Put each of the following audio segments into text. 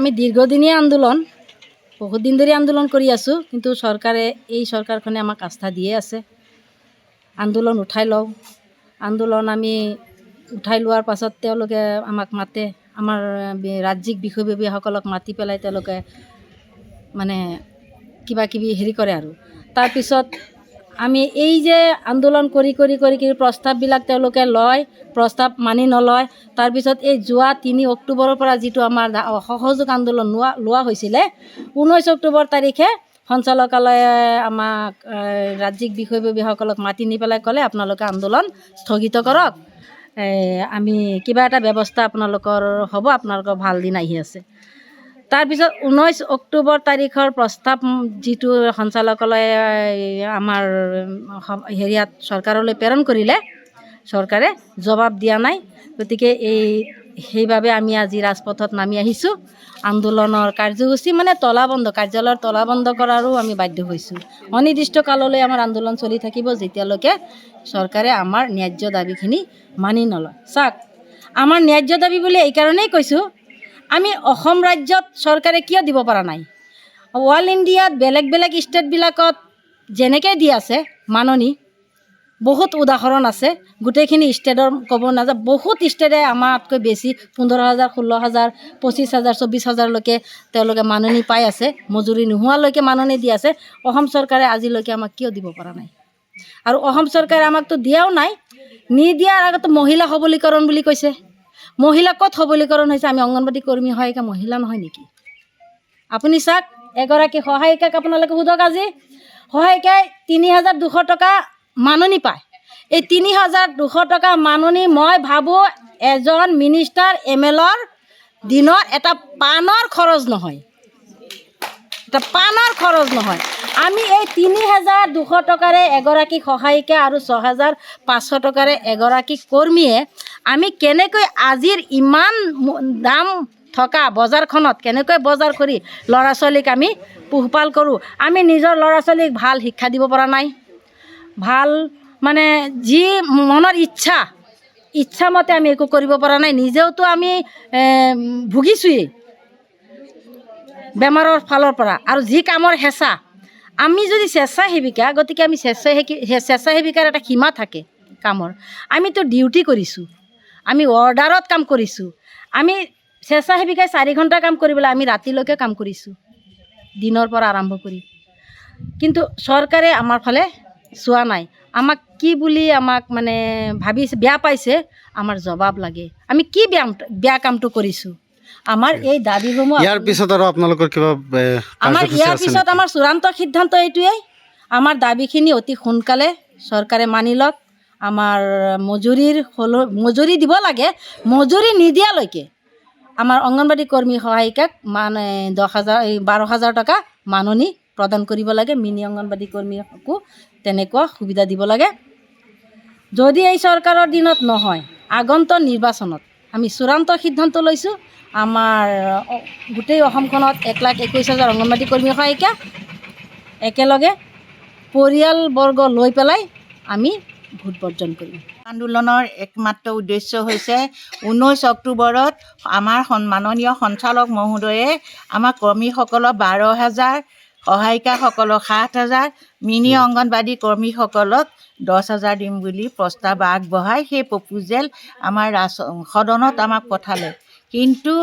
আমি দীৰ্ঘদিনীয়া আন্দোলন বহুত দিন ধৰে আন্দোলন কৰি আছোঁ, কিন্তু চৰকাৰে এই চৰকাৰখনে আমাক আস্থা দিয়ে আছে। আন্দোলন উঠাই লওঁ, আন্দোলন আমি উঠাই লোৱাৰ পাছত তেওঁলোকে আমাক মাতে, আমাৰ ৰাজ্যিক বিষয়ববীয়াসকলক মাতি পেলাই তেওঁলোকে মানে কিবা কিবি হেৰি কৰে আৰু তাৰপিছত আমি এই যে আন্দোলন কৰি প্ৰস্তাৱবিলাক তেওঁলোকে লয়, প্ৰস্তাৱ মানি নলয়। তাৰপিছত এই যোৱা 3 অক্টোবৰৰ পৰা যিটো আমাৰ সহযোগ আন্দোলন লোৱা হৈছিলে, 19 অক্টোবৰ তাৰিখে সঞ্চালকালয়ে আমাক ৰাজ্যিক বিষয়ববীয়াসকলক মাতি নি পেলাই ক'লে আপোনালোকে আন্দোলন স্থগিত কৰক, আমি কিবা এটা ব্যৱস্থা আপোনালোকৰ হ'ব, আপোনালোকৰ ভাল দিন আহি আছে। তাৰপিছত 19 অক্টোবৰ তাৰিখৰ প্ৰস্তাৱ যিটো সঞ্চালকালয়ে আমাৰ হেৰিয়াত চৰকাৰলৈ প্ৰেৰণ কৰিলে, চৰকাৰে জবাব দিয়া নাই। গতিকে সেইবাবে আমি আজি ৰাজপথত নামি আহিছোঁ। আন্দোলনৰ কাৰ্যসূচী মানে কাৰ্যালয়ৰ তলা বন্ধ কৰাৰো আমি বাধ্য হৈছোঁ। অনিৰ্দিষ্ট কাললৈ আমাৰ আন্দোলন চলি থাকিব, যেতিয়ালৈকে চৰকাৰে আমাৰ ন্যায্য দাবীখিনি মানি নলয়। চাওক, আমাৰ ন্যায্য দাবী বুলি এইকাৰণেই কৈছোঁ, আমি অসম ৰাজ্যত চৰকাৰে কিয় দিব পৰা নাই? অল ইণ্ডিয়াত বেলেগ ষ্টেটবিলাকত যেনেকৈ দি আছে মাননি, বহুত উদাহৰণ আছে। গোটেইখিনি ষ্টেটৰ ক'ব নাযায়, বহুত ষ্টেটে আমাতকৈ বেছি 15,000, 16,000, 25,000, 24,000লৈকে তেওঁলোকে মাননি পাই আছে। মজুৰি নোহোৱালৈকে মাননি দি আছে। অসম চৰকাৰে আজিলৈকে আমাক কিয় দিব পৰা নাই? আৰু অসম চৰকাৰে আমাকতো দিয়াও নাই। নিদিয়াৰ আগতে মহিলা সবলীকৰণ বুলি কৈছে। মহিলা ক'ত সবলীকৰণ হৈছে? আমি অংগনবাদী কৰ্মী সহায়িকা মহিলা নহয় নেকি? আপুনি চাওক, এগৰাকী সহায়িকাক আপোনালোকে সোধক, আজি সহায়িকাই 3,200 টকা মাননি পায়। এই 3,200 টকা মাননি মই ভাবোঁ এজন মিনিষ্টাৰ MLAৰ দিনত এটা পানৰ খৰচ নহয়, আমি এই 3,200 টকাৰে এগৰাকী সহায়িকা আৰু 6,500 টকাৰে এগৰাকী কৰ্মীয়ে আমি কেনেকৈ আজিৰ ইমান দাম থকা বজাৰখনত কেনেকৈ বজাৰ কৰি ল'ৰা ছোৱালীক আমি পোহপাল কৰোঁ? আমি নিজৰ ল'ৰা ছোৱালীক ভাল শিক্ষা দিব পৰা নাই, ভাল মানে যি মনৰ ইচ্ছা মতে আমি একো কৰিব পৰা নাই। নিজেওতো আমি ভুগিছোঁৱেই বেমাৰৰ ফালৰ পৰা, আৰু যি কামৰ হেঁচা। আমি যদি স্বেচ্ছাসেৱিকা, গতিকে আমি স্বেচ্ছাসেৱিকাৰ এটা সীমা থাকে কামৰ। আমিতো ডিউটি কৰিছোঁ, আমি অৰ্ডাৰত কাম কৰিছোঁ। আমি স্বেচ্ছাসেৱিকাই 4 ঘণ্টা কাম কৰিবলৈ, আমি ৰাতিলৈকে কাম কৰিছোঁ দিনৰ পৰা আৰম্ভ কৰি। কিন্তু চৰকাৰে আমাৰ ফালে চোৱা নাই। আমাক কি বুলি আমাক মানে ভাবিছে, বেয়া পাইছে, আমাৰ জবাব লাগে। আমি কি বেয়া কামটো কৰিছোঁ? আমাৰ এই দাবীসমূহ ইয়াৰ পিছত আৰু আপোনালোকৰ কিবা আমাৰ চূড়ান্ত সিদ্ধান্ত এইটোৱেই, আমাৰ দাবীখিনি অতি সোনকালে চৰকাৰে মানি লওক। আমাৰ মজুৰি দিব লাগে। মজুৰি নিদিয়ালৈকে আমাৰ অংগনবাদী কৰ্মী সহায়িকাক মানে 12,000 টকা মাননি প্ৰদান কৰিব লাগে। মিনি অংগনবাদী কৰ্মীকো তেনেকুৱা সুবিধা দিব লাগে। যদি এই চৰকাৰৰ দিনত নহয়, আগন্তুক নিৰ্বাচনত আমি চূড়ান্ত সিদ্ধান্ত লৈছোঁ, আমাৰ গোটেই অসমখনত 1,21,000 অংগনবাদী কৰ্মী সহায়িকা একেলগে পৰিয়ালবৰ্গ লৈ পেলাই আমি ভোট বৰ্জন কৰিম। আন্দোলনৰ একমাত্ৰ উদ্দেশ্য হৈছে 19 অক্টোবৰত আমাৰ মাননীয় সঞ্চালক মহোদয়ে আমাৰ কৰ্মীসকলক 12,000, সহায়িকাসকলক 7,000, মিনি অংগনবাদী কৰ্মীসকলক 10,000 দিম বুলি প্ৰস্তাৱ আগবঢ়াই সেই প্ৰপ'জেল আমাৰ সদনত আমাক পঠালে। কিন্তু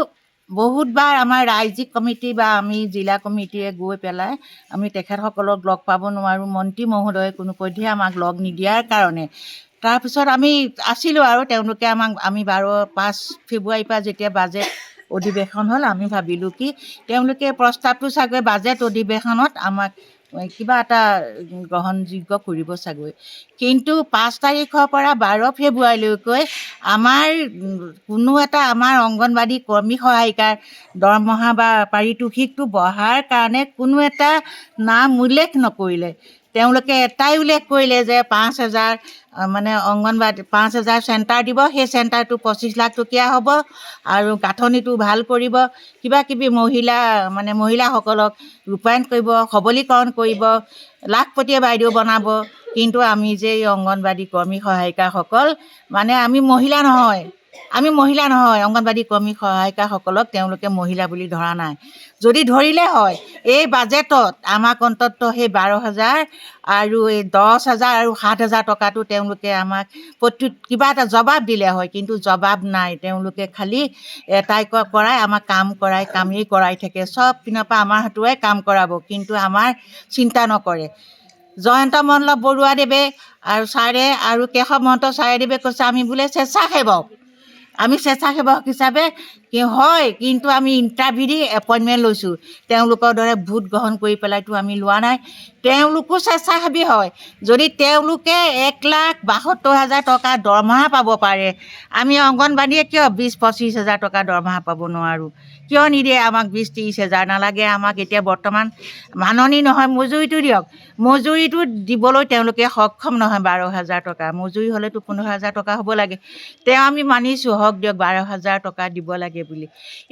বহুতবাৰ আমাৰ ৰাজ্যিক কমিটি বা আমি জিলা কমিটিয়ে গৈ পেলাই আমি তেখেতসকলক লগ পাব নোৱাৰোঁ। মন্ত্ৰী মহোদয়ে কোনোপধ্যে আমাক লগ নিদিয়াৰ কাৰণে তাৰপিছত আমি আছিলোঁ আৰু তেওঁলোকে আমি 5 ফেব্ৰুৱাৰীৰ পৰা যেতিয়া বাজেট অধিৱেশন হ'ল, আমি ভাবিলোঁ কি তেওঁলোকে প্ৰস্তাৱটো চাগৈ বাজেট অধিৱেশনত আমাক কিবা এটা গ্ৰহণযোগ্য কৰিব চাগৈ। কিন্তু 5 তাৰিখৰ পৰা 12 ফেব্ৰুৱাৰীলৈকৈ আমাৰ কোনো এটা আমাৰ অংগনবাদী কৰ্মী সহায়িকাৰ দৰমহা বা পাৰিতোষিকটো বঢ়াৰ কাৰণে কোনো এটা নাম উল্লেখ নকৰিলে। তেওঁলোকে এটাই উল্লেখ কৰিলে যে 5,000 মানে অংগনবাদী 5,000 চেণ্টাৰ দিব, সেই চেণ্টাৰটো 25 লাখ টকীয়া হ'ব আৰু গাঁথনিটো ভাল কৰিব, কিবাকিবি মহিলাসকলক ৰূপায়ণ কৰিব, সবলীকৰণ কৰিব, লাখপতীয়া বাইদেউ বনাব। কিন্তু আমি যে এই অংগনবাদী কৰ্মী সহায়িকাসকল মানে আমি মহিলা নহয়, আমি মহিলা নহয়, অংগনবাদী কৰ্মী সহায়িকাসকলক তেওঁলোকে মহিলা বুলি ধৰা নাই। যদি ধৰিলে হয় এই বাজেটত আমাক অন্ততঃ সেই 12,000 আৰু এই 10,000 আৰু 7,000 টকাটো তেওঁলোকে আমাক কিবা এটা জবাব দিলে হয়, কিন্তু জবাব নাই। তেওঁলোকে খালি এটাই কৰাই আমাক কামেই কৰাই থাকে। চব পিনৰ পৰা আমাৰ হাতোৱে কাম কৰাব, কিন্তু আমাৰ চিন্তা নকৰে। জয়ন্ত মল্ল বৰুৱাদেৱে আৰু ছাৰে আৰু কেশৱ মহন্ত ছাৰেদেৱে কৈছে আমি বোলে স্বেচ্ছাসেৱক। আমি স্বেচ্ছাসেৱক হিচাপে হয়, কিন্তু আমি ইণ্টাৰভিউ দি এপইণ্টমেণ্ট লৈছোঁ। তেওঁলোকৰ দৰে ভোট গ্ৰহণ কৰি পেলাইতো আমি লোৱা নাই। তেওঁলোকো স্বেচ্ছাসেৱী হয়। যদি তেওঁলোকে 1,72,000 টকা দৰমহা পাব পাৰে, আমি অংগনবাদীয়ে কিয় 20-25,000 টকা দৰমহা পাব নোৱাৰোঁ? কিয় নিদিয়ে আমাক 20-30,000? নালাগে আমাক এতিয়া বৰ্তমান মাননি নহয়, মজুৰিটো দিয়ক। মজুৰিটো দিবলৈ তেওঁলোকে সক্ষম নহয়। 12,000 টকা মজুৰি হ'লেতো 15,000 টকা হ'ব লাগে। আমি মানিছোঁ হওক দিয়ক 12,000 টকা দিব লাগে বুলি।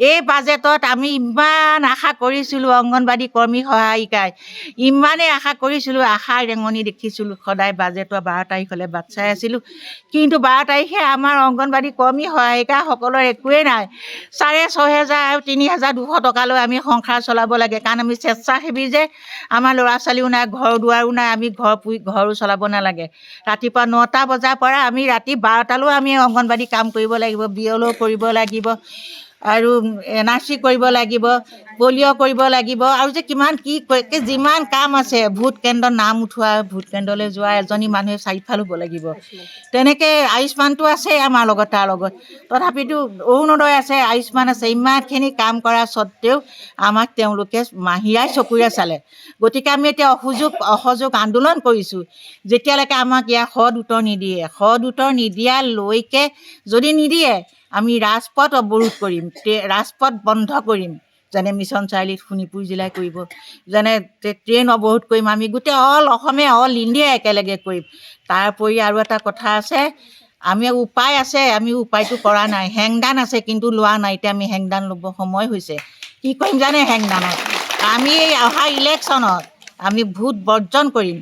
এই বাজেটত আমি ইমান আশা কৰিছিলোঁ, অংগনবাদী কৰ্মী সহায়িকাই ইমানেই আশা কৰিছিলোঁ, আশাৰ ৰেঙনি দেখিছিলোঁ। সদায় বাজেটৰ 12 তাৰিখলৈ বাট চাই আছিলোঁ, কিন্তু 12 তাৰিখে আমাৰ অংগনবাদী কৰ্মী সহায়িকাসকলৰ একোৱেই নাই। 6,500 আৰু 3,200 টকালৈ আমি সংসাৰ চলাব লাগে, কাৰণ আমি স্বেচ্ছাসেৱী যে। আমাৰ ল'ৰা ছোৱালীও নাই, ঘৰ দুৱাৰো নাই, আমি ঘৰো চলাব নালাগে। ৰাতিপুৱা 9টা বজাৰ পৰা আমি ৰাতি 12টালৈ আমি অংগনবাদী কাম কৰিব লাগিব, বিয়লো কৰিব লাগিব, আৰু NRC কৰিব লাগিব, পলিঅ' কৰিব লাগিব, আৰু যে কিমান কি যিমান কাম আছে। ভোট কেন্দ্ৰত নাম উঠোৱা, ভোট কেন্দ্ৰলৈ যোৱা, এজনী মানুহে 4ফাল হ'ব লাগিব। তেনেকৈ আয়ুষ্মানটো আছে আমাৰ লগত, তাৰ লগত তথাপিতো অৰুণোদয় আছে, আয়ুষ্মান আছে। ইমানখিনি কাম কৰা স্বত্তেও আমাক তেওঁলোকে মাহিৰাই চকুৰে চালে। গতিকে আমি এতিয়া অসহযোগ আন্দোলন কৰিছোঁ, যেতিয়ালৈকে আমাক ইয়াৰ সৎ উত্তৰ নিদিয়ে। সৎ উত্তৰ নিদিয়ালৈকে যদি নিদিয়ে, আমি ৰাজপথ অৱৰোধ কৰিম, ৰাজপথ বন্ধ কৰিম। যেনে মিছন চাৰিআলিত শোণিতপুৰ জিলাই কৰিব, যেনে ট্ৰেইন অৱৰোধ কৰিম। আমি গোটেই অসমে ইণ্ডিয়া একেলগে কৰিম। তাৰ উপৰি আৰু এটা কথা আছে, আমি উপায় আছে, আমি উপায়টো কৰা নাই। হেংদান আছে, কিন্তু লোৱা নাই। এতিয়া আমি হেংদান ল'ব সময় হৈছে। কি কৰিম জানে? হেংদানত আমি অহা ইলেকশ্যনত আমি ভোট বৰ্জন কৰিম।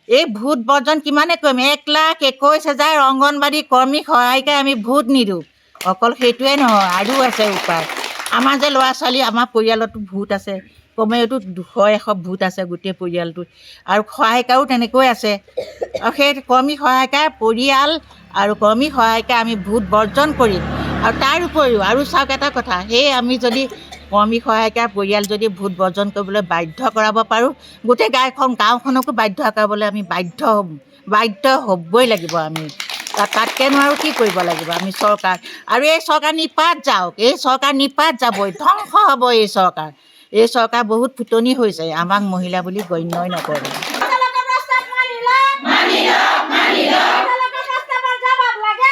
এই ভোট বৰ্জন কিমানে কৰিম? 1,21,000 অংগনবাদী কৰ্মী সহায়িকাই আমি ভোট নিদিওঁ। অকল সেইটোৱে নহয়, আৰু আছে উপায়। আমাৰ যে ল'ৰা ছোৱালী, আমাৰ পৰিয়ালতো ভোট আছে, কমেওতো 200-100 ভোট আছে গোটেই পৰিয়ালটোত, আৰু সহায়িকাও তেনেকৈ আছে। আৰু সেই কৰ্মী সহায়িকাৰ পৰিয়াল আৰু কৰ্মী সহায়িকা আমি ভোট বৰ্জন কৰিম। আৰু তাৰ উপৰিও আৰু চাওক এটা কথা, সেই আমি যদি কৰ্মী সহায়িকাৰ পৰিয়াল যদি ভোট বৰ্জন কৰিবলৈ বাধ্য কৰাব পাৰোঁ, গোটেই গাঁওখনকো বাধ্য কৰাবলৈ আমি বাধ্য হ'বই লাগিব। আমি তাতকৈনো আৰু কি কৰিব লাগিব? আমি চৰকাৰ, আৰু এই চৰকাৰ নিপাত যাওক, এই চৰকাৰ নিপাত যাবই, ধ্বংস হ'ব এই চৰকাৰ। এই চৰকাৰ বহুত ফুটনি হৈছে, আমাক মহিলা বুলি গণ্যই নকৰে। জবাব লাগে।